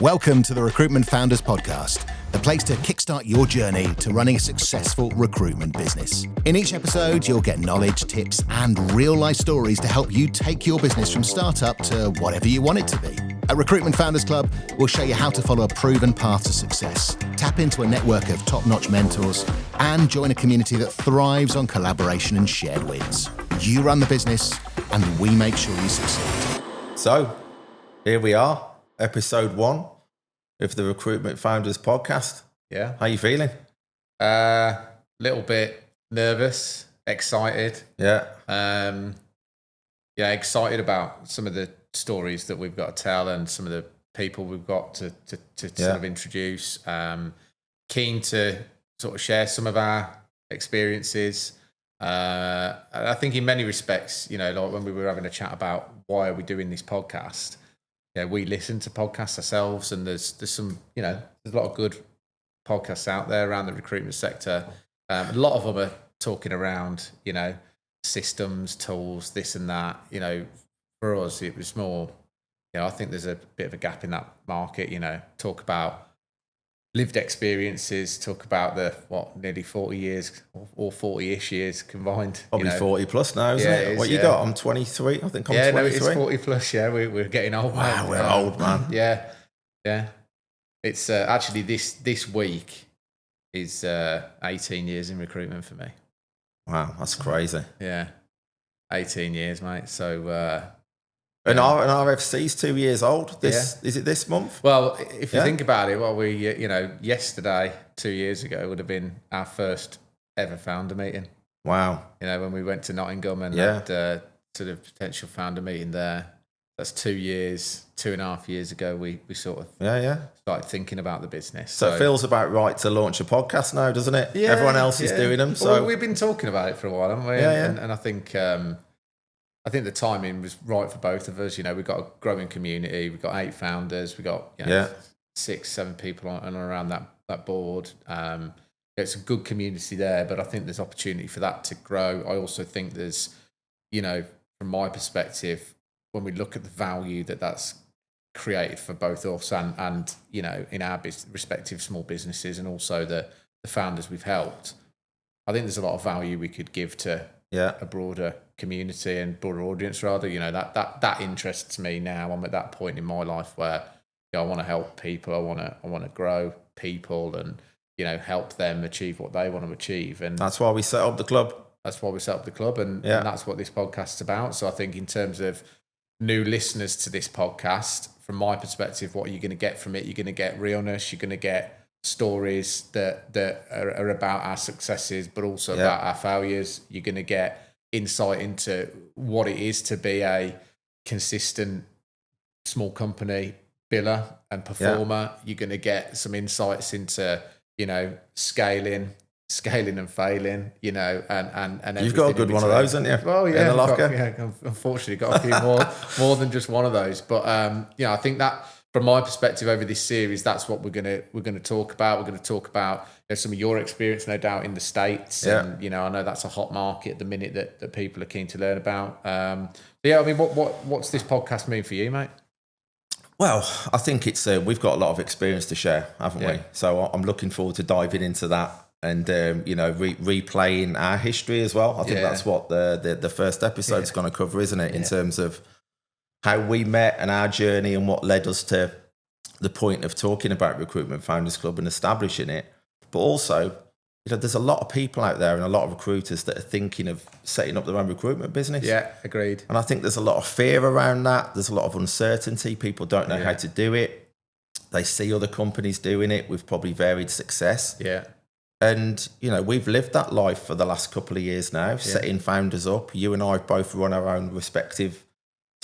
Welcome to the Recruitment Founders Podcast, the place to kickstart your journey to running a successful recruitment business. In each episode, you'll get knowledge, tips, and real-life stories to help you take your business from startup to whatever you want it to be. At Recruitment Founders Club, we'll show you how to follow a proven path to success, tap into a network of top-notch mentors, and join a community that thrives on collaboration and shared wins. You run the business, and we make sure you succeed. So, here we are, episode 1 of the Recruitment Founders Podcast. Yeah. How you feeling? Little bit nervous, excited. Yeah. Excited about some of the stories that we've got to tell and some of the people we've got to sort of introduce. Keen to sort of share some of our experiences. I think in many respects, like when we were having a chat about why are we doing this podcast, we listen to podcasts ourselves, and there's some, there's a lot of good podcasts out there around the recruitment sector. A lot of them are talking around, systems, tools, this and that. For us, it was more, I think there's a bit of a gap in that market, talk about lived experiences, talk about nearly 40 years or 40-ish years combined. Probably 40 plus now, isn't it? What you got? I'm 23. I think I'm 23. Yeah, no, it's 40 plus. Yeah, we're getting old. Wow, we're old, man. Yeah. It's actually this week is 18 years in recruitment for me. Wow, that's crazy. Yeah, 18 years, mate. So. And RFC's 2 years old. Is it this month? Well, if you think about it, yesterday, 2 years ago, would have been our first ever founder meeting. Wow. When we went to Nottingham and had sort of potential founder meeting there. That's 2 years, 2.5 years ago. We sort of started thinking about the business. So it feels about right to launch a podcast now, doesn't it? Yeah, everyone else is doing them. So we've been talking about it for a while, haven't we? And I think. I think the timing was right for both of us. We've got a growing community. We've got 8 founders. We've got 6-7 people on and around that board. It's a good community there, but I think there's opportunity for that to grow. I also think there's, from my perspective, when we look at the value that's created for both us and in our respective small businesses, and also the founders we've helped, I think there's a lot of value we could give to a broader community and broader audience, rather. That interests me now. I'm at that point in my life where I want to help people. I want to grow people and help them achieve what they want to achieve. And that's why we set up the club. And that's what this podcast's about. So I think in terms of new listeners to this podcast, from my perspective, what are you going to get from it? You're going to get realness. You're going to get stories that are about our successes, but also about our failures. You're going to get insight into what it is to be a consistent small company biller and performer. You're going to get some insights into scaling and failing, and you've got a good one of those, haven't you? Well, in the locker. Unfortunately got a few more than just one of those, but I think that from my perspective over this series, that's what we're gonna talk about. We're going to talk about some of your experience, no doubt, in the States. And I know that's a hot market at the minute that people are keen to learn about. What's this podcast mean for you, mate? Well, I think it's we've got a lot of experience to share, haven't we? So I'm looking forward to diving into that and replaying our history as well. I think that's what the first episode's going to cover, isn't it? In terms of how we met and our journey and what led us to the point of talking about Recruitment Founders Club and establishing it. But also, there's a lot of people out there and a lot of recruiters that are thinking of setting up their own recruitment business. Yeah, agreed. And I think there's a lot of fear around that. There's a lot of uncertainty. People don't know how to do it. They see other companies doing it with probably varied success. Yeah. And, we've lived that life for the last couple of years now, setting founders up. You and I have both run our own respective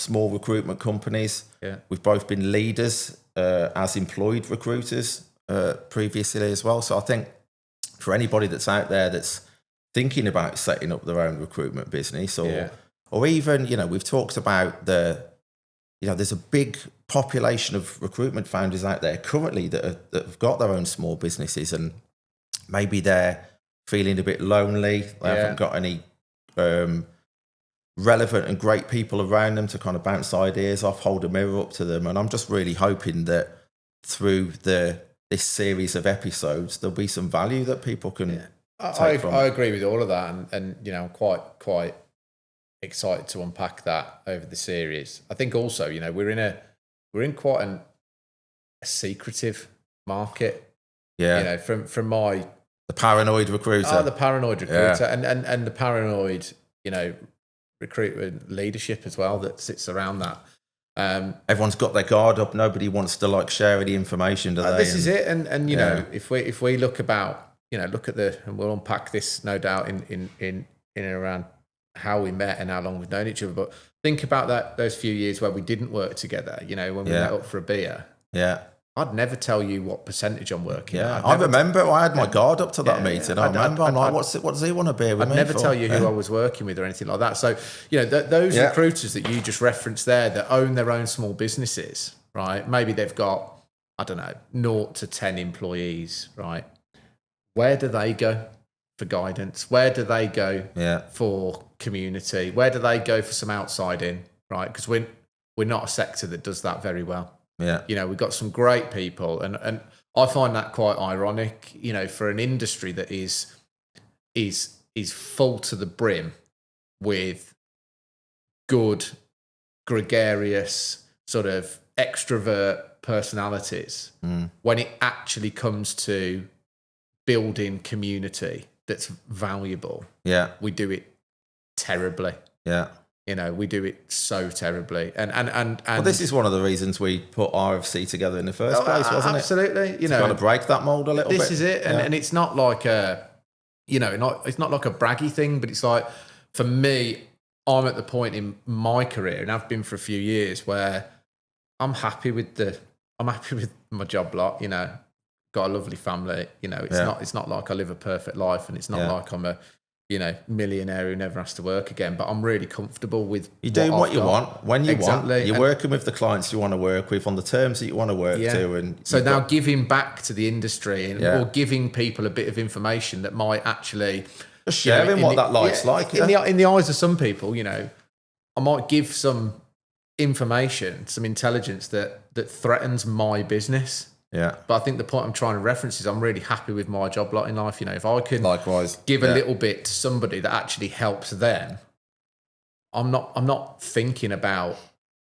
small recruitment companies. Yeah. We've both been leaders as employed recruiters previously as well. So I think for anybody that's out there that's thinking about setting up their own recruitment business or even, we've talked about there's a big population of recruitment founders out there currently that have got their own small businesses, and maybe they're feeling a bit lonely. They haven't got any relevant and great people around them to kind of bounce ideas off, hold a mirror up to them. And I'm just really hoping that through this series of episodes, there'll be some value that people can take from. I agree with all of that, and you know, I'm quite excited to unpack that over the series. I think also, you know, we're in quite a secretive market. Yeah, you know, from the paranoid recruiter. The paranoid recruiter, and the paranoid, you know, recruitment leadership as well that sits around that. Everyone's got their guard up. Nobody wants to like share any information, do they? This is it, and you know, if we look at and we'll unpack this no doubt in and around how we met and how long we've known each other. But think about those few years where we didn't work together. You know, when we met up for a beer. Yeah. I'd never tell you what percentage I'm working. Yeah, I remember I had my guard up to that meeting. Yeah. I remember I'm like, what does he want to be with me I'd never for? tell you who I was working with or anything like that. So, you know, those recruiters that you just referenced there that own their own small businesses, right? Maybe they've got, I don't know, 0 to 10 employees, right? Where do they go for guidance? Where do they go for community? Where do they go for some outside in, right? Because we're not a sector that does that very well. Yeah, you know, we've got some great people, and I find that quite ironic. You know, for an industry that is full to the brim with good, gregarious, sort of extrovert personalities, when it actually comes to building community that's valuable, we do it terribly. Yeah. You know, we do it so terribly, and well, this is one of the reasons we put RFC together in the first place, wasn't absolutely. it? You know, kind of break that mold a little bit. This is it, and it's not like it's not like a braggy thing, but it's like, for me, I'm at the point in my career, and I've been for a few years, where I'm happy with my job lot. You know, got a lovely family. You know, it's not like I live a perfect life, and it's not like I'm a millionaire who never has to work again, but I'm really comfortable with you're doing what you want when you want. You're working with the clients you want to work with on the terms that you want to work to, and so now giving back to the industry or giving people a bit of information that might actually just sharing what that life's like. In the eyes of some people, you know, I might give some information, some intelligence that threatens my business. Yeah. But I think the point I'm trying to reference is I'm really happy with my job lot in life. You know, if I can likewise give a little bit to somebody that actually helps them, I'm not thinking about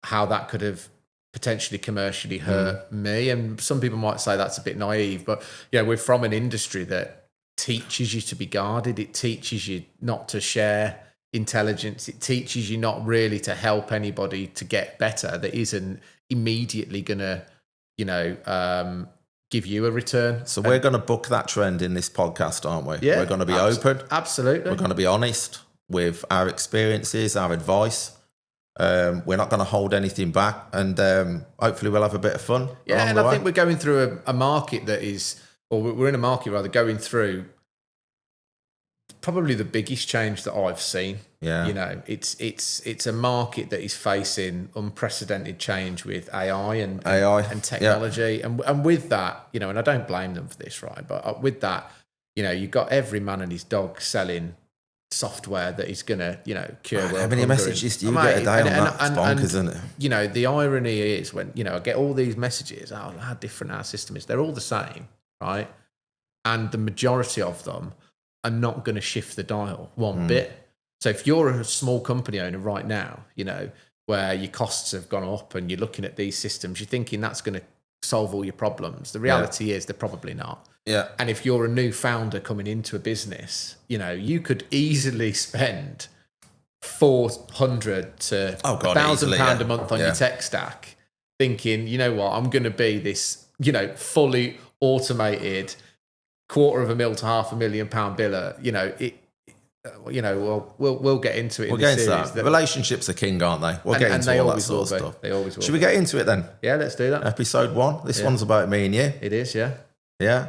how that could have potentially commercially hurt me. And some people might say that's a bit naive, but we're from an industry that teaches you to be guarded. It teaches you not to share intelligence. It teaches you not really to help anybody to get better that isn't immediately going to give you a return. So we're going to book that trend in this podcast, aren't we? Yeah, we're going to be open. Absolutely. We're going to be honest with our experiences, our advice. We're not going to hold anything back, and hopefully we'll have a bit of fun. Yeah, and I think we're going through a market that is, or we're in a market rather, going through probably the biggest change that I've seen. Yeah. You know, it's a market that is facing unprecedented change with AI and technology. Yeah. And with that, and I don't blame them for this, right? But with that, you've got every man and his dog selling software that is going to, cure world hunger. How many messages do you get a day on that? It's bonkers, isn't it? The irony is when, I get all these messages, how different our system is. They're all the same, right? And the majority of them are not going to shift the dial one bit. So if you're a small company owner right now, where your costs have gone up and you're looking at these systems, you're thinking that's going to solve all your problems. The reality is they're probably not. Yeah. And if you're a new founder coming into a business, you could easily spend $400 to £1,000 a month on your tech stack, thinking, you know what, I'm going to be this, fully automated £250,000 to £500,000 biller. We'll get into it. We'll get into that. Relationships are king, aren't they? We'll get into all that sort of stuff. They always will. Should we get into it then? Yeah, let's do that. Episode 1. This one's about me and you. It is, yeah. Yeah.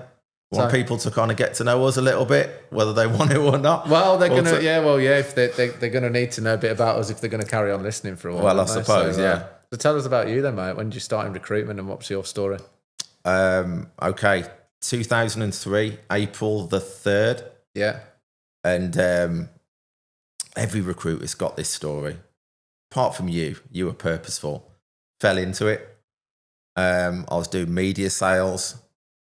Want people to kind of get to know us a little bit, whether they want it or not. Well, they're going to, if they're going to need to know a bit about us if they're going to carry on listening for a while. Well, I suppose, So tell us about you then, mate. When did you start in recruitment and what's your story? Okay. 2003, April the 3rd. Yeah. And every recruiter's got this story. Apart from you were purposeful. Fell into it. I was doing media sales.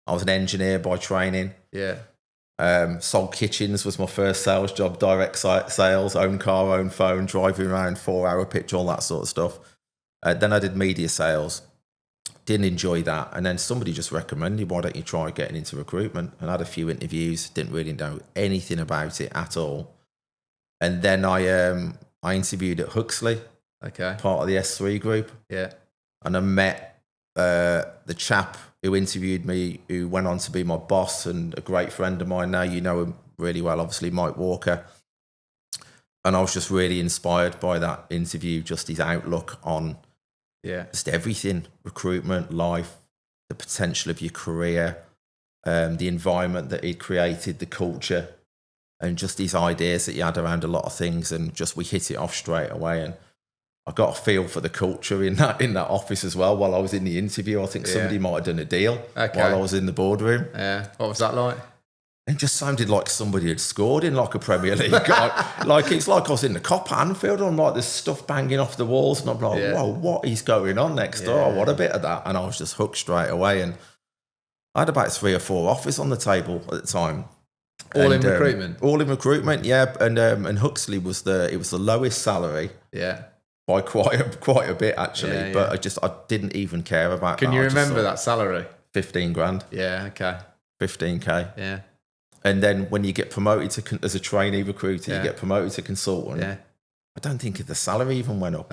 I was an engineer by training. Yeah. Sold kitchens was my first sales job, direct sales, own car, own phone, driving around, 4-hour pitch, all that sort of stuff. Then I did media sales. Didn't enjoy that. And then somebody just recommended, why don't you try getting into recruitment? And I had a few interviews, didn't really know anything about it at all. And then I interviewed at Huxley, part of the S3 group. Yeah. And I met the chap who interviewed me, who went on to be my boss and a great friend of mine now. You know him really well, obviously, Mike Walker. And I was just really inspired by that interview, just his outlook on just everything, recruitment, life, the potential of your career, the environment that he'd created, the culture, and just these ideas that he had around a lot of things. And just we hit it off straight away. And I got a feel for the culture in that office as well while I was in the interview. I think somebody might have done a deal while I was in the boardroom. Yeah. What was that like? It just sounded like somebody had scored in like a Premier League. Like it's like I was in the Cop Anfield. I'm like, there's stuff banging off the walls, and I'm like, whoa, what is going on next door? I want a bit of that. And I was just hooked straight away. And I had about 3 or 4 offers on the table at the time. All in recruitment? All in recruitment, yeah. And Huxley was the lowest salary. Yeah. By quite a bit actually. But I didn't even care about that. Can you remember that salary? 15 grand. Yeah, okay. 15K. Yeah. And then when you get promoted as a trainee recruiter, you get promoted to consultant. Yeah. I don't think the salary even went up.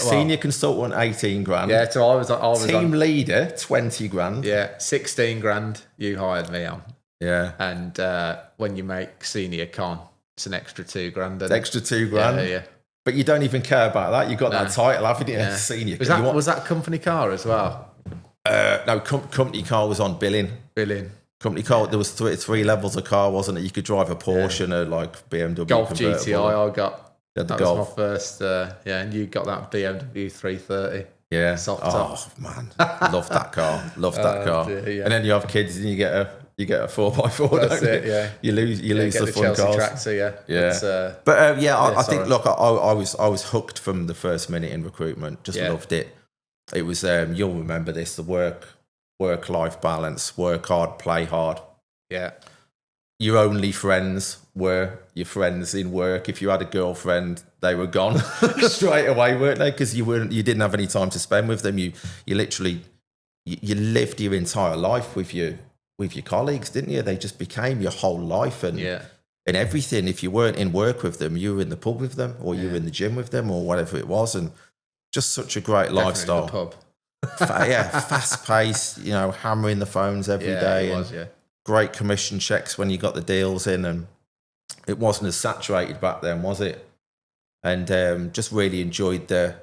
Senior consultant, 18 grand. Yeah, so I was Team leader, 20 grand. Yeah, 16 grand you hired me on. Yeah. And when you make senior con, it's an extra 2 grand. It's extra 2 grand. Yeah. But you don't even care about that. You got that title, haven't you? Yeah. Senior. Was that company car as well? No, company car was on billing. Company car, there was three levels of car, wasn't it? You could drive a Porsche and a like BMW Golf GTI. I got that Golf. Was my first. And you got that BMW 330. Yeah. Soft top. Oh man, love that car. Love that car. Dear, yeah. And then you have kids, and you get a 4x4. That's it. Yeah. You lose the fun Chelsea cars. Tractor, yeah. But I think look, I was hooked from the first minute in recruitment. Just loved it. It was you'll remember this, the work-life balance, work hard, play hard. Yeah. Your only friends were your friends in work. If you had a girlfriend, they were gone straight away, weren't they? Because you didn't have any time to spend with them. You literally you lived your entire life with your colleagues, didn't you? They just became your whole life and everything. If you weren't in work with them, you were in the pub with them, or you were in the gym with them, or whatever it was. And just such a great lifestyle. The pub. Fast paced, hammering the phones every day. It was, great commission checks when you got the deals in, and it wasn't as saturated back then, was it? And just really enjoyed the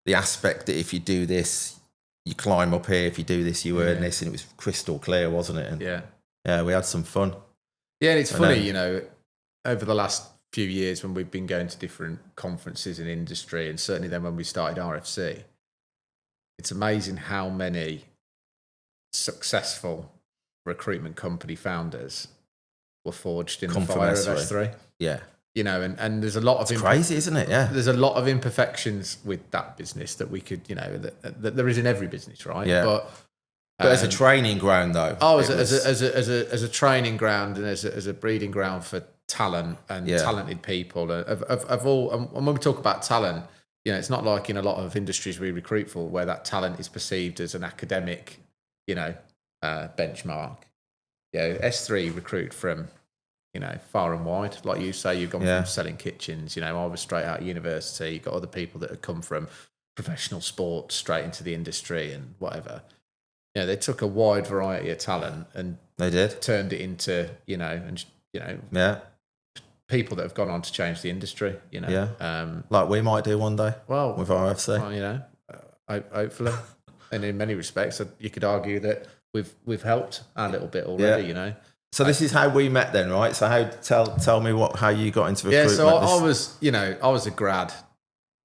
aspect that if you do this, you climb up here. If you do this, you earn this, and it was crystal clear, wasn't it? And we had some fun. Yeah, and it's funny, over the last few years when we've been going to different conferences in industry, and certainly then when we started RFC, it's amazing how many successful recruitment company founders were forged in the fire of S3. Yeah. And there's a lot of... It's crazy, isn't it? Yeah. There's a lot of imperfections with that business that we could, that there is in every business, right? Yeah. But as a training ground, though. Oh, as a training ground and as a breeding ground for talent and talented people of all. And when we talk about talent, it's not like in a lot of industries we recruit for where that talent is perceived as an academic, benchmark. S3 recruit from, far and wide. Like you say, you've gone from selling kitchens. I was straight out of university. You've got other people that have come from professional sports straight into the industry and whatever. They took a wide variety of talent and they did turned it into, people that have gone on to change the industry, like we might do one day. Well, with RFC, hopefully, and in many respects, you could argue that we've helped a little bit already. So this is how we met then, right? So tell me how you got into recruitment. Yeah, so I was a grad,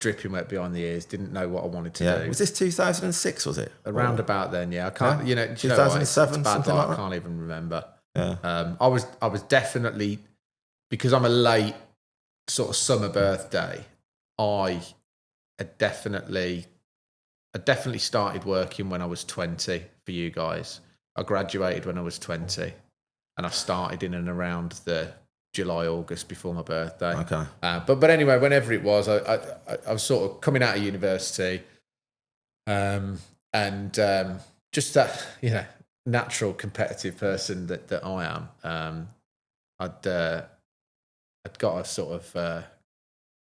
dripping wet behind the ears, didn't know what I wanted to do. Was this 2006? Was it around about then? Yeah, I can't. 2007, something like that. I can't even remember. Yeah, I was definitely. Because I'm a late sort of summer birthday, I had definitely definitely started working when I was 20 for you guys. I graduated when I was 20, and I started in and around the July, August before my birthday. Okay. But anyway, whenever it was, I was sort of coming out of university, and just that, you know, natural competitive person that I am. I'd got a sort of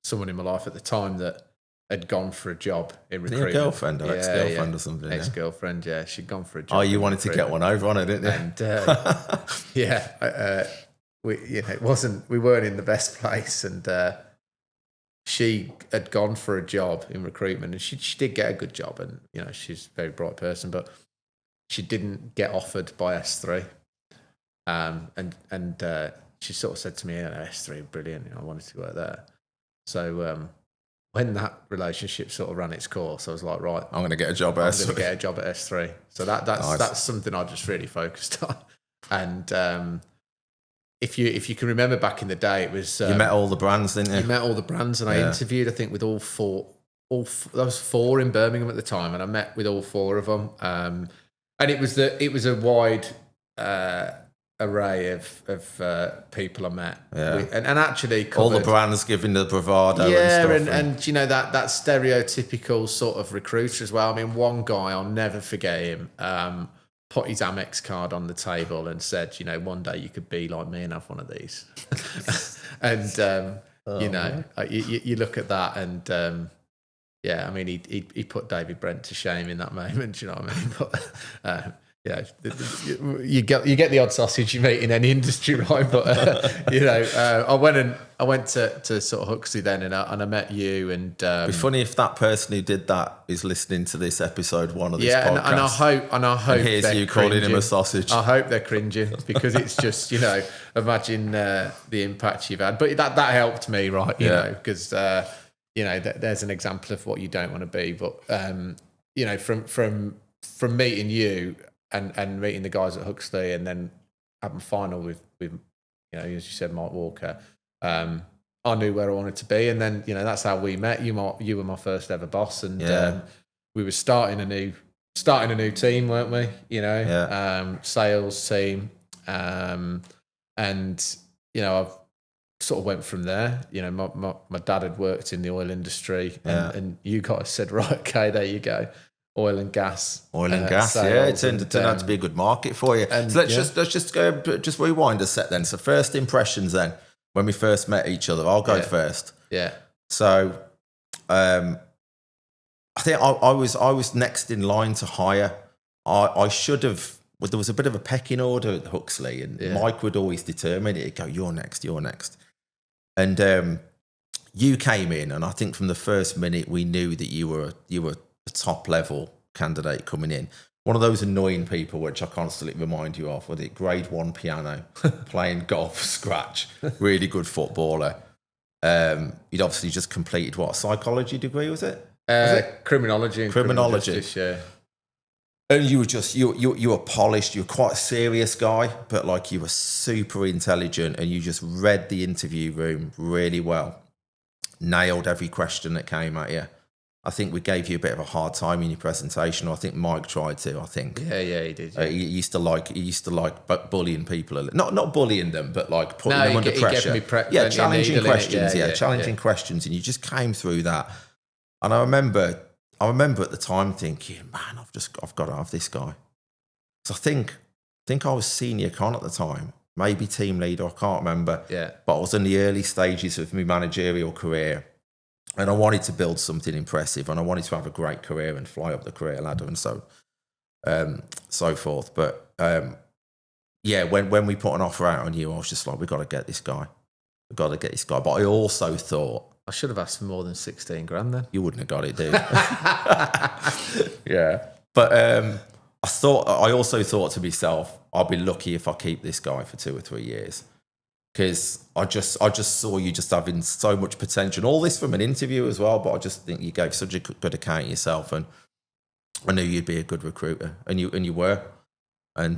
someone in my life at the time that had gone for a job in recruitment. Your girlfriend or ex-girlfriend or something? Ex-girlfriend, yeah. She'd gone for a job. Oh, you wanted to get one over on her, didn't you? And it wasn't. We weren't in the best place, and she had gone for a job in recruitment, and she did get a good job, and you know, she's a very bright person, but she didn't get offered by S3, and she sort of said to me, S3, brilliant, you know, I wanted to work there. So when that relationship sort of ran its course, I was like, right, I'm going to get a job at S3. I'm going to get a job at S3. So that's something I just really focused on. And if you can remember back in the day, it was you met all the brands, didn't you? You met all the brands, and I interviewed, I think, with all four. There was 4 in Birmingham at the time, and I met with all 4 of them. And it was a wide array of people I met, and actually covered all the brands giving the bravado, and you know that stereotypical sort of recruiter as well. I mean, one guy, I'll never forget him, put his Amex card on the table and said, you know, one day you could be like me and have one of these. And you look at that, and I mean, he put David Brent to shame in that moment. You know what I mean? But you get the odd sausage you meet in any industry, right? But I went to sort of Huxley then, and I met you. And it'd be funny if that person who did that is listening to this episode 1 of this podcast. and I hope here's you calling him a sausage. I hope they're cringing, because it's just, you know, imagine the impact you've had. But that helped me, right? You know, because you know, there's an example of what you don't want to be. But you know, from meeting you and meeting the guys at Huxley, and then having final with you know, as you said, Mark Walker, I knew where I wanted to be. And then, you know, that's how we met. You were my first ever boss, and we were starting a new team, weren't we? You know, sales team, and you know, I've sort of went from there. You know, my dad had worked in the oil industry, and you guys said, right, okay, there you go. Oil and gas. It turned out to be a good market for you. And so let's just rewind a sec then. So first impressions then, when we first met each other. I'll go first. Yeah. So I think I was next in line to hire. I should have. Well, there was a bit of a pecking order at Huxley, and Mike would always determine it. He'd go, you're next. And you came in, and I think from the first minute we knew that you were a top level candidate coming in. One of those annoying people, which I constantly remind you of, with it, grade 1 piano, playing golf scratch, really good footballer. You'd obviously just completed what, a psychology degree, was it? Criminology and criminology. Justice, yeah. And you were just you were polished. You were quite a serious guy, but like you were super intelligent, and you just read the interview room really well. Nailed every question that came at you. I think we gave you a bit of a hard time in your presentation. Or I think Mike tried to. I think. Yeah, he did. Yeah. He used to like bullying people. Not bullying them, but like putting them under pressure. He gave me challenging questions. Challenging questions, and you just came through that. And I remember at the time thinking, man, I've got to have this guy. So I think I was senior con at the time, maybe team leader. I can't remember. Yeah. But I was in the early stages of my managerial career. And I wanted to build something impressive, and I wanted to have a great career and fly up the career ladder and so forth. But when we put an offer out on you, I was just like, we've got to get this guy. But I also thought, I should have asked for more than 16 grand then. You wouldn't have got it, dude. Yeah. But I also thought to myself, I'll be lucky if I keep this guy for 2 or 3 years. Because I just saw you just having so much potential. All this from an interview as well, but I just think you gave such a good account of yourself, and I knew you'd be a good recruiter, and you were. And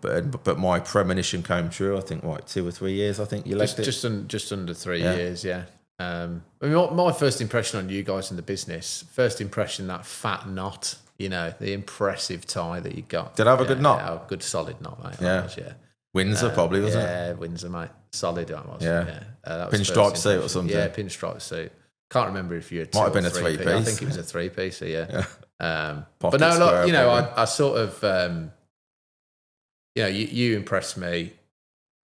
but my premonition came true. I think 2 or 3 years. I think you left just under 3 years. Yeah. My first impression on you guys in the business, that fat knot, the impressive tie that you got. Did I have a good knot? Yeah, a good solid knot, mate. Yeah. Windsor probably, wasn't it? Yeah, Windsor, mate. Solid that was. Yeah. That was pinstripe suit or something. Yeah, pinstripe suit. Can't remember if you had might have been a three-piece. I think it was a three-piece, yeah. But no, look, I sort of, you impressed me.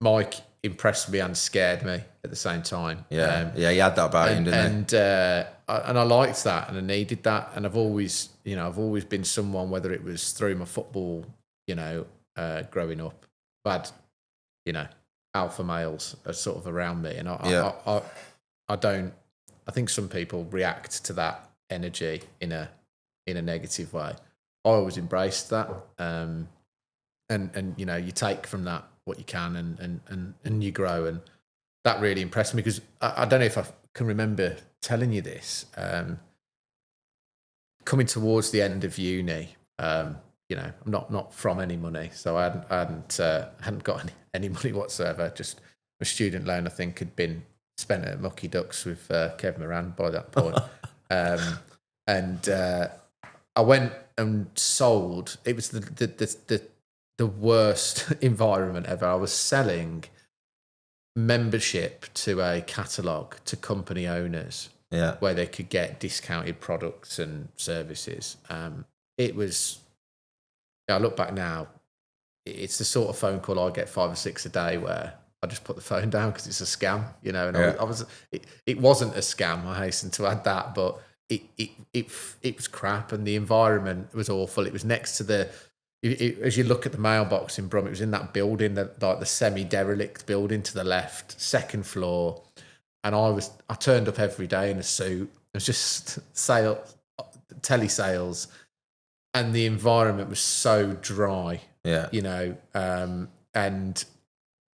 Mike impressed me and scared me at the same time. Yeah, he had that about him, didn't he? And I liked that, and I needed that. And I've always been someone, whether it was through my football, growing up, I've had, alpha males are sort of around me, and I think some people react to that energy in a negative way. I always embraced that, and you take from that what you can, and you grow, and that really impressed me, because I don't know if I can remember telling you this. Coming towards the end of uni, I'm not from any money, so I hadn't got any money whatsoever. Just a student loan, I think, had been spent at Mucky Ducks with Kev Moran by that point. And I went and sold. It was the worst environment ever. I was selling membership to a catalogue to company owners, where they could get discounted products and services. It was. I look back now, it's the sort of phone call I get 5 or 6 a day where I just put the phone down because it's a scam, and it wasn't a scam, I hasten to add that, but it was crap, and the environment was awful. It was next to as you look at the mailbox in Brum, it was in that building, the semi-derelict building to the left, second floor, and I turned up every day in a suit. It was just telesales. And the environment was so dry, and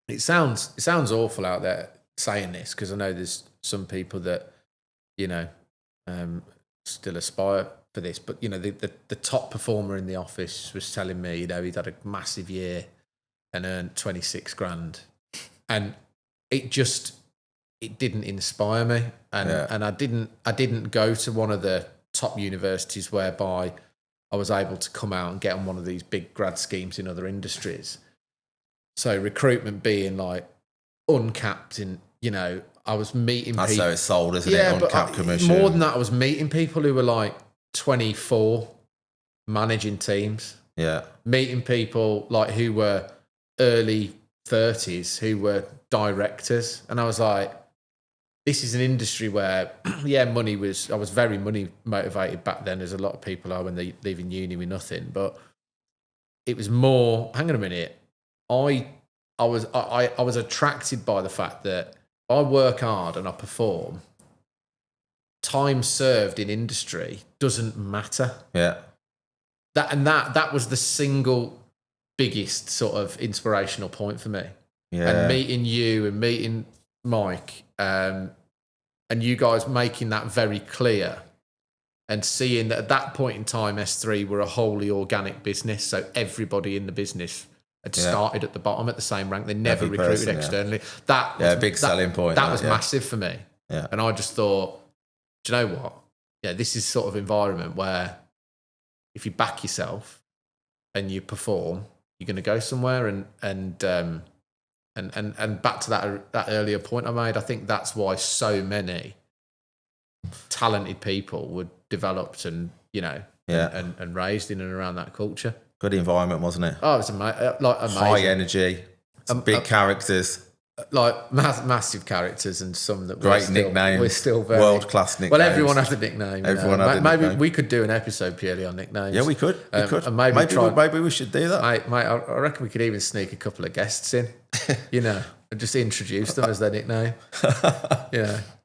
it sounds awful out there saying this, because I know there's some people that, still aspire for this, but the top performer in the office was telling me, he'd had a massive year and earned 26 grand, and it didn't inspire me, and I didn't go to one of the top universities whereby I was able to come out and get on one of these big grad schemes in other industries. So recruitment being like uncapped, and I was meeting people. That's how it's sold, isn't it? Uncapped commission. More than that, I was meeting people who were like 24, managing teams. Yeah. Meeting people like who were early 30s, who were directors, and I was like, this is an industry where, I was very money motivated back then, as a lot of people are when they leave in uni with nothing. But it was more, hang on a minute, I was attracted by the fact that if I work hard and I perform, time served in industry doesn't matter. Yeah. That was the single biggest sort of inspirational point for me. Yeah. And meeting you and meeting Mike, and you guys making that very clear, and seeing that at that point in time, S3 were a wholly organic business, so everybody in the business had started at the bottom at the same rank. They never recruited externally. That was, big selling point. That was massive for me. Yeah. And I just thought, do you know what? Yeah, this is sort of environment where if you back yourself and you perform, you're going to go somewhere. And back to that earlier point I made, I think that's why so many talented people were developed and and raised in and around that culture. Good environment, wasn't it? Oh, it was amazing. High energy, big characters. Like massive characters, and some that great nicknames. We're still very world-class nicknames. Well, everyone has a nickname. Everyone had a maybe nickname. We could do an episode purely on nicknames. Yeah, we could. And maybe we should do that. Mate, I reckon we could even sneak a couple of guests in, and just introduce them as their nickname.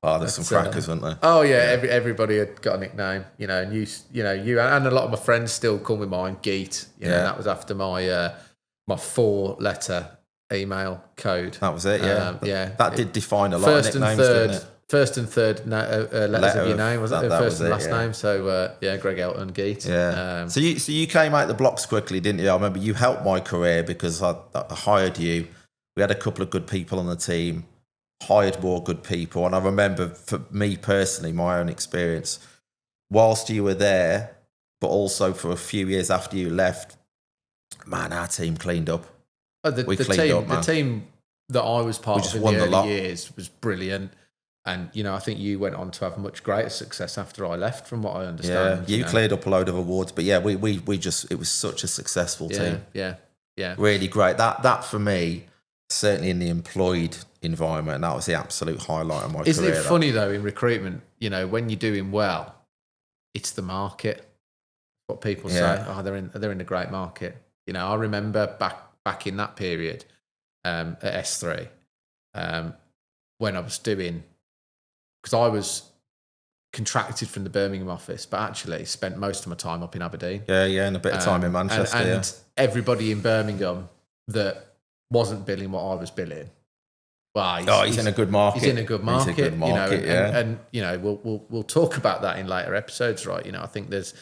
Oh, there's some crackers, weren't there? Oh yeah, everybody had got a nickname, and you and a lot of my friends still call me mine, Geet. That was after my 4-letter email code. That was it, That did define a lot of nicknames, didn't it? First and third letters of your name, was it? First and last name. So, Greg Elton, Geet. Yeah. So you came out the blocks quickly, didn't you? I remember you helped my career because I hired you. We had a couple of good people on the team. hired more good people. And I remember, for me personally, my own experience, whilst you were there, but also for a few years after you left, man, our team cleaned up. The team that I was part of in the early years was brilliant. And, I think you went on to have much greater success after I left, from what I understand. Yeah, you cleared up a load of awards. But yeah, we just, it was such a successful team. Yeah. Really great. That for me, certainly in the employed environment, that was the absolute highlight of my career. Isn't it funny, though, in recruitment, when you're doing well, it's the market. What people say, they're in a great market. I remember back in that period at S3, when I was doing, because I was contracted from the Birmingham office, but actually spent most of my time up in Aberdeen. Yeah, and a bit of time in Manchester. And everybody in Birmingham that wasn't billing what I was billing, well, he's in a good market. He's in a good market, and we'll talk about that in later episodes, right? I think there's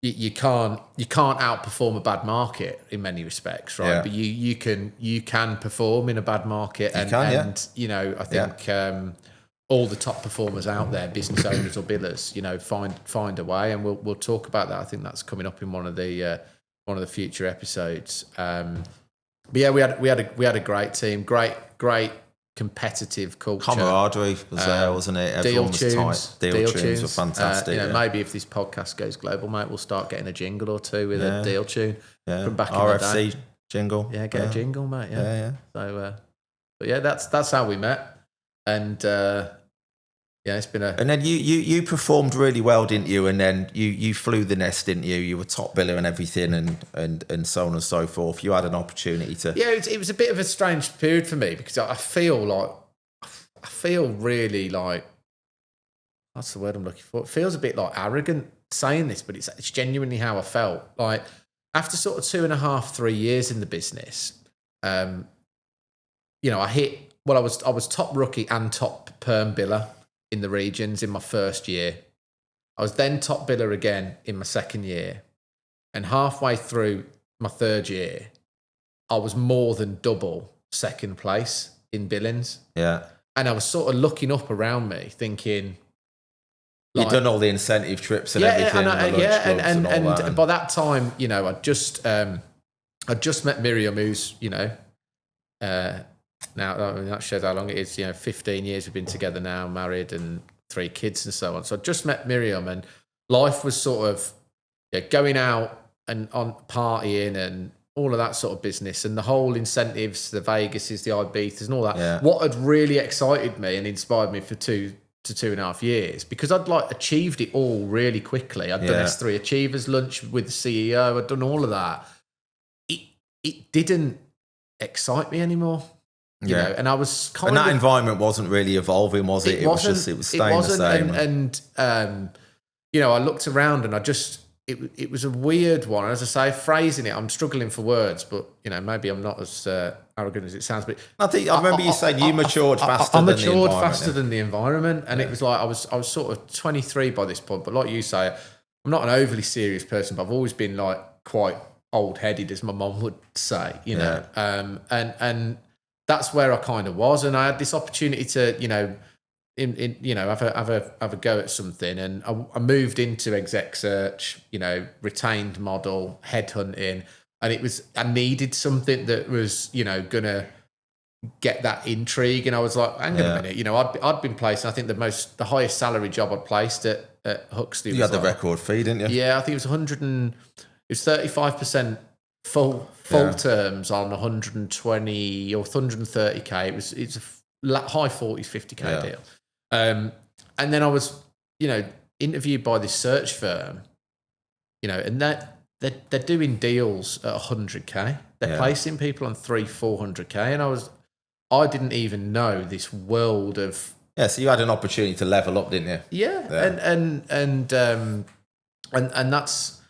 you can't outperform a bad market in many respects, right? Yeah. But you can perform in a bad market, I think all the top performers out there, business owners or billers, find a way, and we'll talk about that. I think that's coming up in one of the future episodes. But yeah, we had a great team, great competitive culture. Camaraderie was there, wasn't it? Everyone was tight. Deal tunes were fantastic. Maybe if this podcast goes global, mate, we'll start getting a jingle or two with a deal tune from back RFC in the day. Jingle. Yeah, get a jingle, mate. Yeah. So, but yeah, that's how we met, and it's been a. And then you performed really well, didn't you? And then you flew the nest, didn't you? You were top biller and everything, and so on and so forth. You had an opportunity to. Yeah, it was a bit of a strange period for me, because I feel really like, what's the word I'm looking for? It feels a bit like arrogant saying this, but it's genuinely how I felt. Like, after sort of 2.5-3 years in the business, I was top rookie and top perm biller in the regions in my first year. I was then top biller again in my second year. And halfway through my third year, I was more than double second place in billings. Yeah. And I was sort of looking up around me thinking... You'd done all the incentive trips and everything. And by that time, I'd just met Miriam, who's, now, that shows how long it is. 15 years we've been together now, married, and 3 kids and so on. So I just met Miriam, and life was sort of going out and on partying and all of that sort of business, and the whole incentives, the Vegases, the Ibithas, and all that. Yeah. What had really excited me and inspired me for 2 to 2.5 years, because I'd achieved it all really quickly. I'd done S3 Achievers lunch with the CEO. I'd done all of that. It didn't excite me anymore. You know, and I was kind of... And that environment wasn't really evolving, was it? It was staying the same. And I looked around and it was a weird one. As I say, phrasing it, I'm struggling for words, but, maybe I'm not as arrogant as it sounds. But I remember you saying you matured faster than the environment. I matured faster than the environment. And it was like, I was sort of 23 by this point. But like you say, I'm not an overly serious person, but I've always been quite old-headed, as my mum would say, and that's where I kind of was, and I had this opportunity to, have a go at something, and I moved into exec search, retained model, headhunting, and I needed something that was, gonna get that intrigue, and I was like, hang on a minute, I'd been placed, I think the highest salary job I'd placed at Huxley. You had the record fee, didn't you? Yeah, I think it was 35% full terms on 120 or 130k. It's a high 40s, 50k deal. And then I was, interviewed by this search firm, and they're doing deals at 100k. They're placing people on 300-400k, and I didn't even know this world of. Yeah, so you had an opportunity to level up, didn't you? Yeah. And that's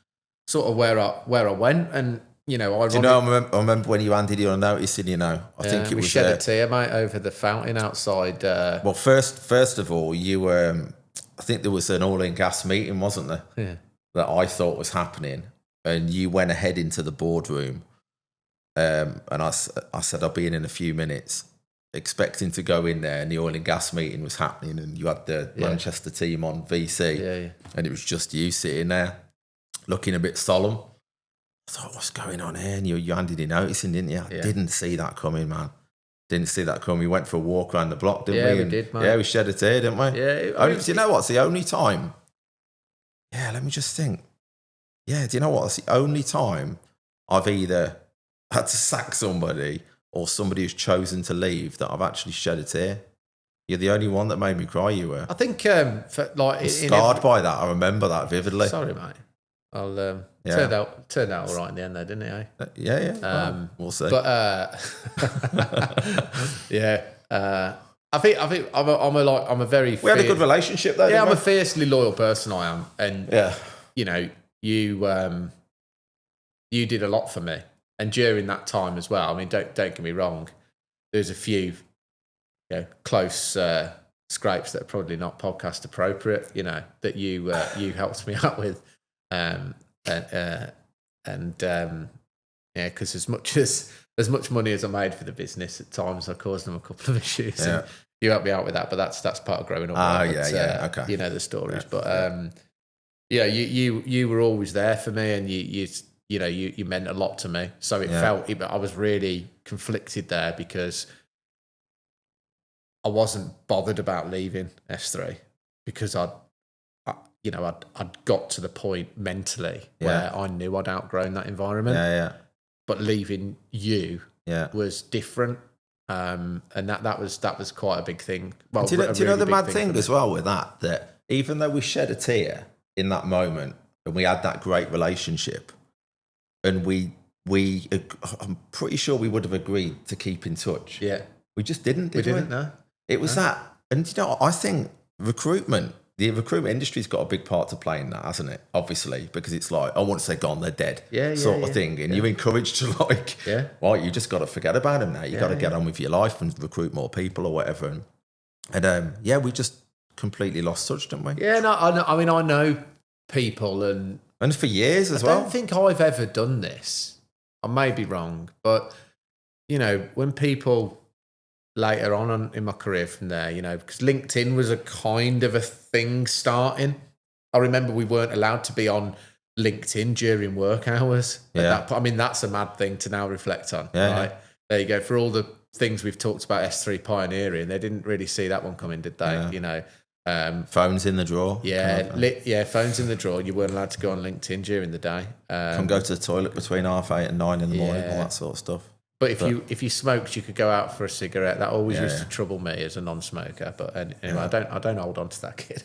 sort of where I went, and I remember when you handed your notice in. I think it was. We shed a tear, mate, over the fountain outside. Well, first of all, you were. I think there was an oil and gas meeting, wasn't there? Yeah. That I thought was happening, and you went ahead into the boardroom, and I said I'll be in a few minutes, expecting to go in there, and the oil and gas meeting was happening, and you had the Manchester team on VC, and it was just you sitting there looking a bit solemn. I thought, what's going on here? And you handed in noticing, didn't you? I didn't see that coming, man. Didn't see that coming. We went for a walk around the block, didn't we? Yeah, we did, man. Yeah, we shed a tear, didn't we? Yeah. Do you know what's the only time? Yeah, let me just think. Yeah, do you know what? It's the only time I've either had to sack somebody or somebody who's chosen to leave that I've actually shed a tear. You're the only one that made me cry, you were. I think, scarred by that. I remember that vividly. Sorry, mate. Turned out all right in the end, though, didn't it? Eh? Yeah. We'll see. But I think I'm a very. We had a good relationship though. Yeah, I'm a fiercely loyal person. I am, and you know, you did a lot for me, and during that time as well. I mean, don't get me wrong. There's a few, close scrapes that are probably not podcast appropriate. You know, that you helped me out with. Because as much money as I made for the business, at times I caused them a couple of issues. Yeah. And you helped me out with that, but that's part of growing up. Okay. You know the stories, you were always there for me, and you meant a lot to me. So I was really conflicted there because I wasn't bothered about leaving S3 because I'd got to the point mentally where I knew I'd outgrown that environment. But leaving you was different. And that was quite a big thing. Well, do you know the mad thing as well with that even though we shed a tear in that moment and we had that great relationship, and I'm pretty sure we would have agreed to keep in touch. Yeah. We just didn't, did we? Didn't, no. It was that. And I think the recruitment industry's got a big part to play in that, hasn't it? Obviously, because it's like, oh, once they're gone, they're dead, sort of thing. And you're encouraged to you just got to forget about them now. You got to get on with your life and recruit more people or whatever. And we just completely lost touch, didn't we? Yeah, no, I know people and for years as well. I don't think I've ever done this. I may be wrong, but when people later on in my career from there, because LinkedIn was a kind of a thing starting. I remember we weren't allowed to be on LinkedIn during work hours. I mean, that's a mad thing to now reflect on. Right? There you go. For all the things we've talked about S3 pioneering, they didn't really see that one coming, did they? Phones in the drawer. Phones in the drawer. You weren't allowed to go on LinkedIn during the day. Come go to the toilet between 8:30 and 9 in the morning, all that sort of stuff. But if you smoked, you could go out for a cigarette. That always used to trouble me as a non-smoker. But anyway, I don't hold on to that, kid.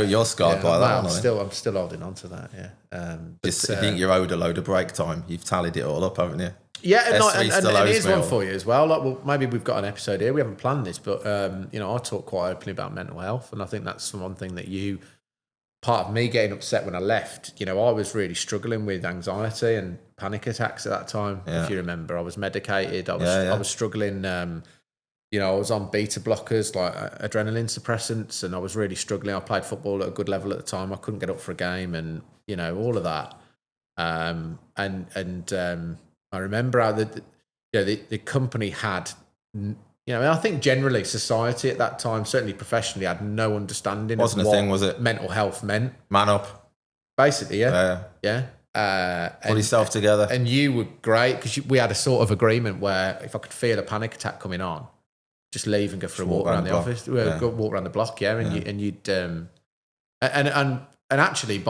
You're scarred by that. I'm still holding on to that. Yeah. I think you're owed a load of break time. You've tallied it all up, haven't you? Yeah, and here's one for you as well. Like, well, maybe we've got an episode here. We haven't planned this, but I talk quite openly about mental health, and I think that's one thing that part of me getting upset when I left. I was really struggling with anxiety and panic attacks at that time. If you remember, I was medicated. I was struggling. I was on beta blockers, like adrenaline suppressants, and I was really struggling. I played football at a good level at the time. I couldn't get up for a game, and all of that. I remember how the company had, I think generally society at that time, certainly professionally, had no understanding of what mental health meant. Man up. Basically, yeah. Pull yourself together. And you were great because we had a sort of agreement where if I could feel a panic attack coming on, just leave and go for a walk around the office. Go walk around the block, and you'd and actually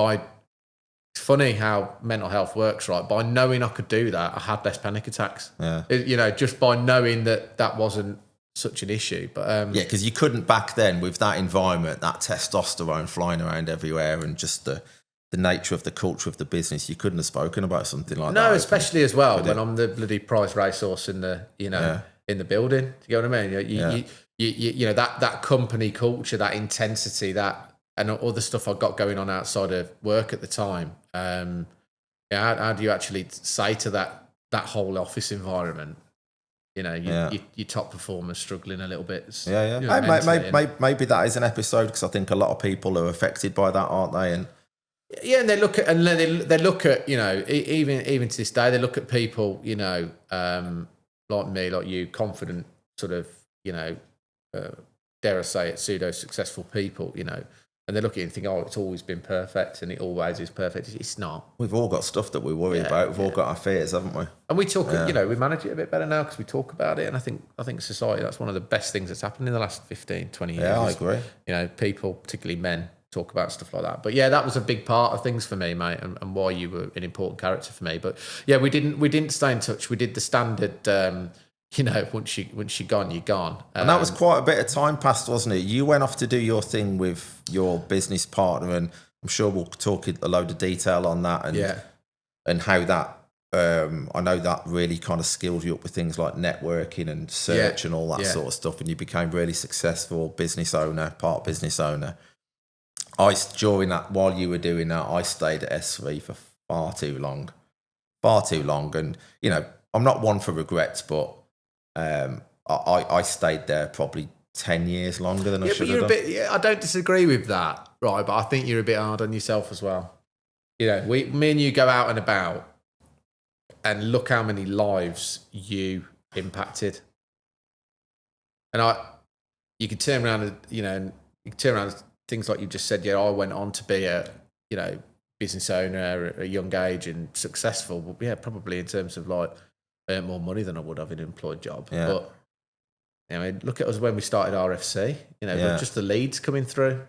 it's funny how mental health works, right? By knowing I could do that, I had less panic attacks. Just by knowing that wasn't such an issue. But because you couldn't back then with that environment, that testosterone flying around everywhere, and just the nature of the culture of the business, you couldn't have spoken about something like that. No, especially as well when I'm the bloody prize racehorse in the in the building. Do you know what I mean? You that company culture, that intensity, that. And all the stuff I got going on outside of work at the time. How do you actually say to that whole office environment, your top performers struggling a little bit? Maybe that is an episode, because I think a lot of people are affected by that, aren't they? And and they look at even to this day, they look at people like me, like you, confident sort of dare I say it, pseudo-successful people, and they're looking and think, oh, it's always been perfect and it always is perfect. It's not. We've all got stuff that we worry about. We've all got our fears, haven't we? And we talk, we manage it a bit better now because we talk about it. And I think society, that's one of the best things that's happened in the last 15, 20 years. Yeah, I agree. People, particularly men, talk about stuff like that. But yeah, that was a big part of things for me, mate, and why you were an important character for me. But yeah, we didn't stay in touch. We did the standard, once you're gone, you're gone. And that was quite a bit of time passed, wasn't it? You went off to do your thing with your business partner, and I'm sure we'll talk a load of detail on that and how that, I know that really kind of skilled you up with things like networking and search and all that sort of stuff, and you became really successful business owner. During that, while you were doing that, I stayed at S3 for far too long. And, I'm not one for regrets, but I stayed there probably 10 years longer than I should have done. I don't disagree with that, right? But I think you're a bit hard on yourself as well. Me and you go out and about and look how many lives you impacted. And you could turn around and, things like you just said, I went on to be a, business owner at a young age and successful. But yeah, probably in terms of like, earn more money than I would have in an employed job. Yeah. But, look at us when we started RFC, just the leads coming through,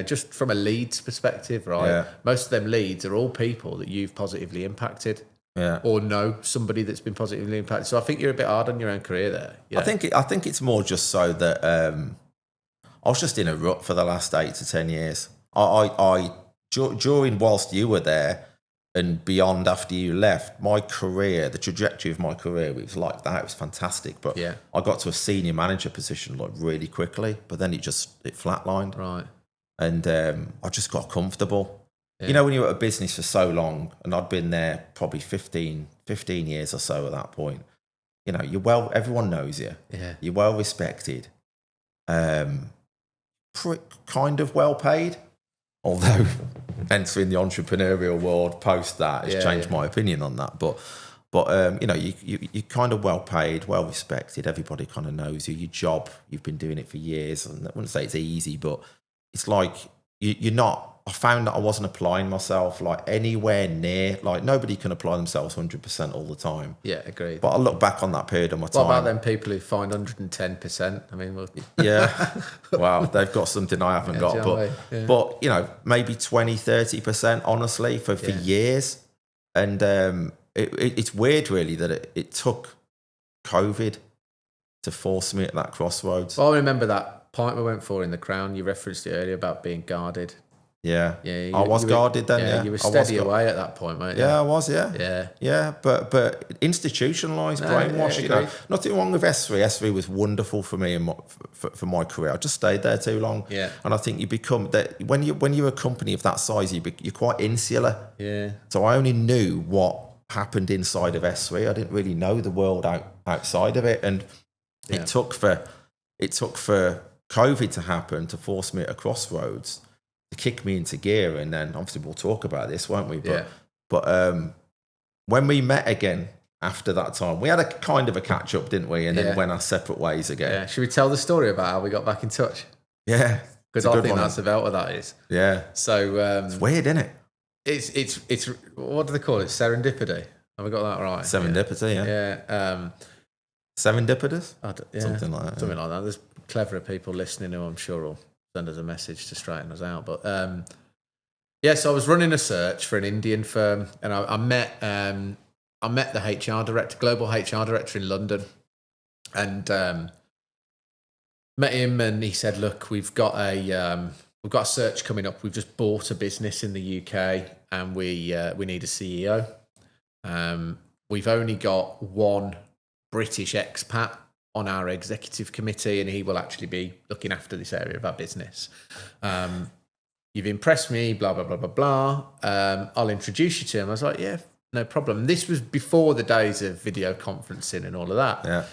just from a leads perspective, right? Yeah. Most of them leads are all people that you've positively impacted. Yeah. Or know somebody that's been positively impacted. So I think you're a bit hard on your own career there. I think it's more just so that I was just in a rut for the last 8 to 10 years. During whilst you were there and beyond after you left, my career, the trajectory of my career, it was like that. It was fantastic. But I got to a senior manager position like really quickly, but then it flatlined. Right. And I just got comfortable. Yeah. When you're at a business for so long, and I'd been there probably 15 years or so at that point, everyone knows you. Yeah. You're well respected. Kind of well paid. Although entering the entrepreneurial world post that has changed my opinion on that. But you're kind of well paid, well respected. Everybody kind of knows you. Your job, you've been doing it for years. And I wouldn't say it's easy, but it's like you're not. I found that I wasn't applying myself like anywhere near. Like nobody can apply themselves 100% all the time. Yeah, agreed. But I look back on that period of my time. What about them people who find 110%? I mean, wow, they've got something I haven't got. But maybe 20, 30%, honestly, for years. And it's weird, really, that it took COVID to force me at that crossroads. Well, I remember that point we went for in The Crown. You referenced it earlier about being guarded. Yeah, I was guarded then. Yeah, you were steady away at that point, mate. Yeah, I was. Yeah. But institutionalized, brainwashed. Nothing wrong with S3. S3 was wonderful for me and for my career. I just stayed there too long. Yeah, and I think you become that when you're a company of that size, you're quite insular. Yeah. So I only knew what happened inside of S3. I didn't really know the world outside of it, and it took for COVID to happen to force me at a crossroads, to kick me into gear. And then obviously we'll talk about this, won't we? But when we met again after that time, we had a kind of a catch up, didn't we? And then went our separate ways again. Yeah. Should we tell the story about how we got back in touch? Yeah. Because I think that's about what that is. Yeah. So it's weird, isn't it? It's what do they call it? Serendipity. Have we got that right? Serendipity, yeah. Serendipitous? Something like that. Something like that. There's cleverer people listening who I'm sure will send us a message to straighten us out. But so I was running a search for an Indian firm, and I met the HR director, global HR director in London, and met him, and he said, "Look, we've got a search coming up. We've just bought a business in the UK, and we need a CEO. We've only got one British expat on our executive committee, and he will actually be looking after this area of our business. You've impressed me, blah, blah, blah, blah, blah. I'll introduce you to him." I was like, yeah, no problem. This was before the days of video conferencing and all of that. Yeah.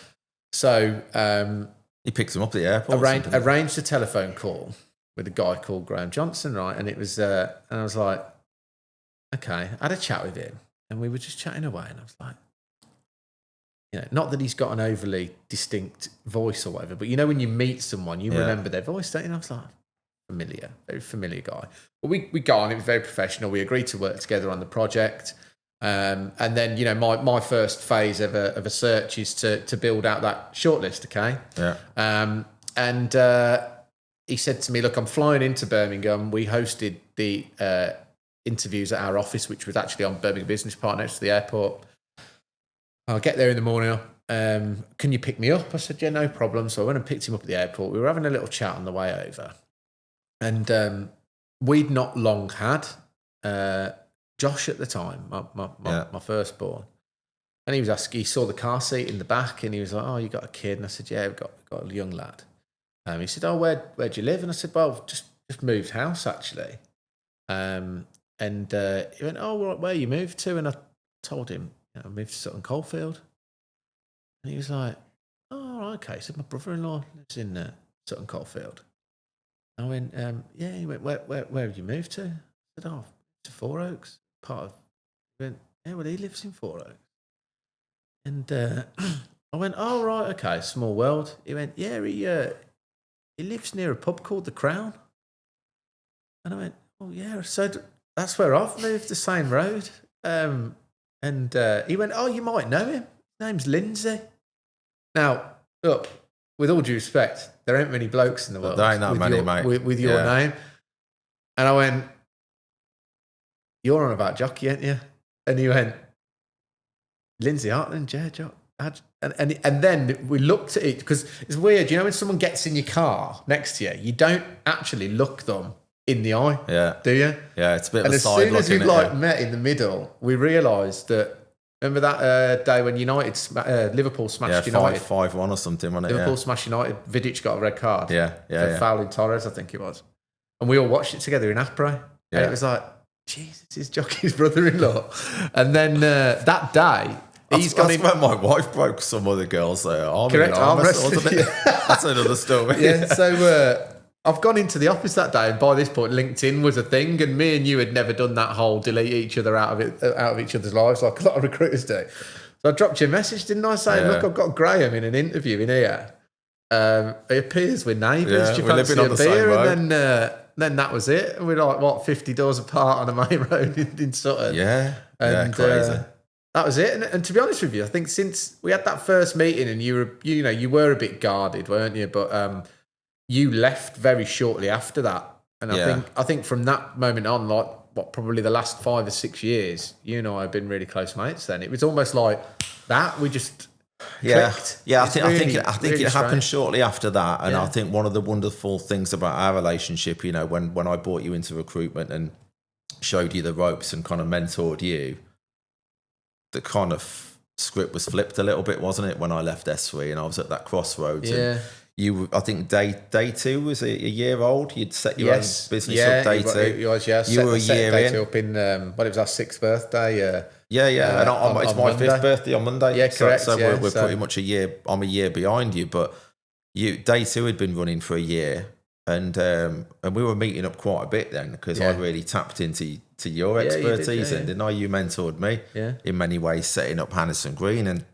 So he picked him up at the airport. Arranged a telephone call with a guy called Graham Johnson, right? And it was, and I was like, okay. I had a chat with him, and we were just chatting away, and I was like, not that he's got an overly distinct voice or whatever, but when you meet someone, you remember their voice, don't you? And I was like, familiar, very familiar guy. But we got on, it was very professional. We agreed to work together on the project. And then, my first phase of a search is to build out that shortlist, okay? Yeah. And he said to me, look, I'm flying into Birmingham. We hosted the interviews at our office, which was actually on Birmingham Business Park next to the airport. I'll get there in the morning. Can you pick me up? I said, yeah, no problem. So I went and picked him up at the airport. We were having a little chat on the way over. And we'd not long had Josh at the time, my firstborn. And he was asking, he saw the car seat in the back and he was like, oh, you got a kid? And I said, yeah, we've got a young lad. He said, oh, where'd you live? And I said, well, just moved house, actually. And he went, oh, where you moved to? And I told him, I moved to Sutton Coldfield. And he was like, oh, okay. He said, my brother-in-law lives in Sutton Coldfield. I went, yeah. He went, where have you moved to? I said, oh, to Four Oaks. Part of. He went, yeah, well, he lives in Four Oaks. And I went, oh, right, okay, small world. He went, yeah, he lives near a pub called The Crown. And I went, oh, yeah, so that's where I've moved, the same road. And he went, oh, you might know him. His name's Lindsay. Now, look, with all due respect, there ain't many blokes in the world. There ain't that many, mate. With your name. And I went, you're on about Jockey, ain't you? And he went, Lindsay Hartland, yeah, Jock. And then we looked at it, because it's weird, when someone gets in your car next to you, you don't actually look them in the eye, do you? Yeah, it's a bit of a side look. And as soon as we met in the middle, we realised that, remember that day when Liverpool smashed United? 5-1 or something, wasn't it? Liverpool smashed United, Vidic got a red card. Yeah. Fouling Torres, I think it was. And we all watched it together in Apre. And it was like, Jesus, it's Jockey's brother-in-law. And then that day, That's when my wife broke some other girls' arm. Correct, arm wrestling. That's another story. Yeah, so I've gone into the office that day, and by this point, LinkedIn was a thing, and me and you had never done that whole delete each other out of each other's lives like a lot of recruiters do. So I dropped you a message, didn't I? Saying, look, I've got Graham in an interview in here. He appears we're neighbours. Do you fancy a beer? And then that was it. And we're like, 50 doors apart on a main road in Sutton. Yeah, and, crazy. That was it. And to be honest with you, I think since we had that first meeting and you were a bit guarded, weren't you? But you left very shortly after that. And I think from that moment on, probably the last 5 or 6 years, you and I have been really close mates then. It was almost like that. We just clicked. Yeah, I think it happened shortly after that. And I think one of the wonderful things about our relationship, when I brought you into recruitment and showed you the ropes and kind of mentored you, the kind of script was flipped a little bit, wasn't it? When I left S3 and I was at that crossroads. Yeah. And I think day 2 was a year old. You'd set your own business up day 2. It was, yeah. You were a year in. Up in, it was our 6th birthday. And it's my 5th birthday on Monday. Yeah, correct. So we're pretty much a year. I'm a year behind you, but day 2 had been running for a year, and we were meeting up quite a bit then, because I really tapped into your expertise, and didn't I? You mentored me in many ways, setting up Hannison Green, and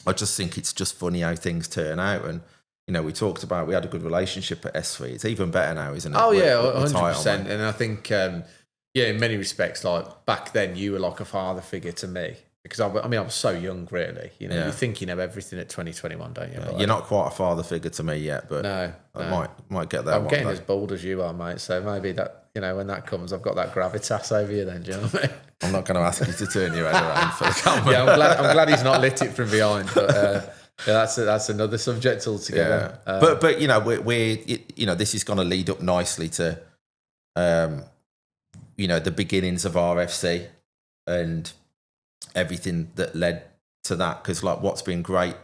I just think it's just funny how things turn out. And we talked about, we had a good relationship at S3. It's even better now, isn't it? Oh, yeah, 100%. And I think, in many respects, like back then, you were like a father figure to me. Because I was so young, really. You think you know everything at 2021, don't you? You're not quite a father figure to me yet, but I might get there. I'm getting as bald as you are, mate. So maybe that, when that comes, I've got that gravitas over you then, do you know what I mean? I'm not going to ask you to turn your head around for the camera. I'm glad he's not lit it from behind, but that's another subject altogether. Yeah. But we're this is going to lead up nicely to, the beginnings of RFC and everything that led to that. Because what's been great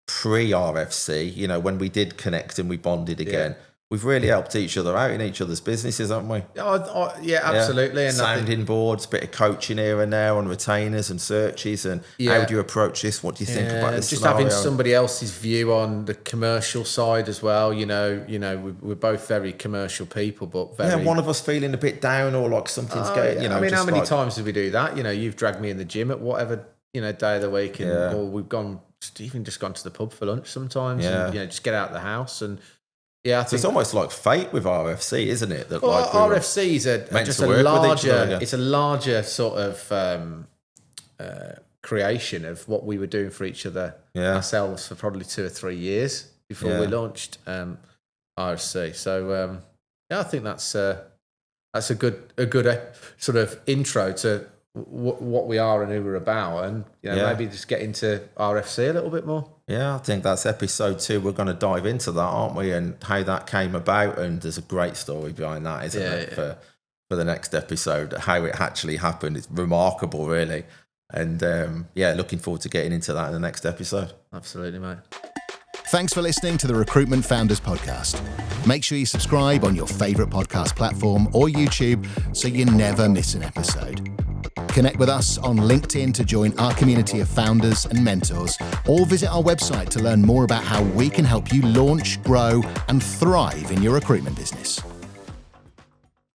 pre-RFC, when we did connect and we bonded again, we've really helped each other out in each other's businesses, haven't we? Yeah, absolutely. Yeah. And sounding boards, bit of coaching here and there on retainers and searches. And how do you approach this? What do you think about this just scenario? Having somebody else's view on the commercial side as well. We're both very commercial people, but very... one of us feeling a bit down or like something's going... how many times did we do that? You've dragged me in the gym at whatever day of the week, or we've gone to the pub for lunch sometimes, and just get out of the house. And I think it's almost like fate with RFC, isn't it? That RFC is it's a larger sort of creation of what we were doing for each other ourselves for probably 2 or 3 years before we launched RFC. So I think that's a good sort of intro to what we are and who we're about, and maybe just get into RFC a little bit more. Yeah, I think that's episode 2. We're going to dive into that, aren't we? And how that came about. And there's a great story behind that, isn't it? For the next episode, how it actually happened. It's remarkable, really. And looking forward to getting into that in the next episode. Absolutely, mate. Thanks for listening to the Recruitment Founders Podcast. Make sure you subscribe on your favourite podcast platform or YouTube so you never miss an episode. Connect with us on LinkedIn to join our community of founders and mentors, or visit our website to learn more about how we can help you launch, grow, and thrive in your recruitment business.